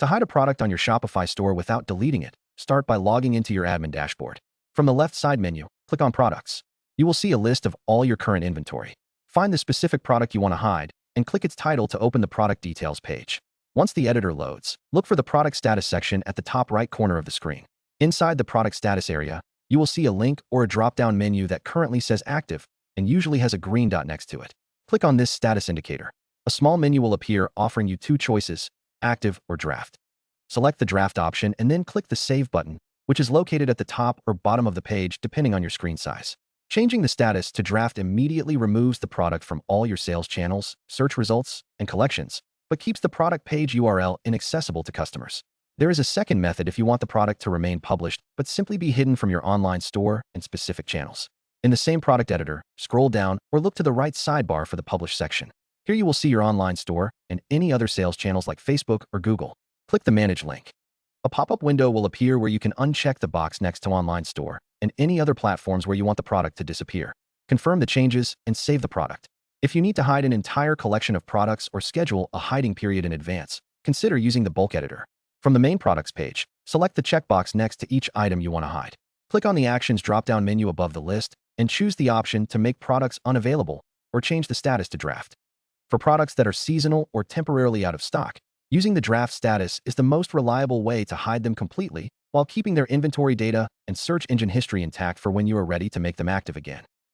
To hide a product on your Shopify store without deleting it, start by logging into your admin dashboard. From the left side menu, click on Products. You will see a list of all your current inventory. Find the specific product you want to hide and click its title to open the product details page. Once the editor loads, look for the product status section at the top right corner of the screen. Inside the product status area, you will see a link or a drop-down menu that currently says active and usually has a green dot next to it. Click on this status indicator. A small menu will appear offering you two choices, active or draft. Select the draft option and then click the Save button, which is located at the top or bottom of the page depending on your screen size. Changing the status to draft immediately removes the product from all your sales channels, search results, and collections, but keeps the product page URL inaccessible to customers. There is a second method if you want the product to remain published, but simply be hidden from your online store and specific channels. In the same product editor, scroll down or look to the right sidebar for the Publish section. Here you will see your online store and any other sales channels like Facebook or Google. Click the Manage link. A pop-up window will appear where you can uncheck the box next to Online Store and any other platforms where you want the product to disappear. Confirm the changes and save the product. If you need to hide an entire collection of products or schedule a hiding period in advance, consider using the bulk editor. From the main products page, select the checkbox next to each item you want to hide. Click on the Actions drop-down menu above the list and choose the option to make products unavailable or change the status to draft. For products that are seasonal or temporarily out of stock, using the draft status is the most reliable way to hide them completely while keeping their inventory data and search engine history intact for when you are ready to make them active again.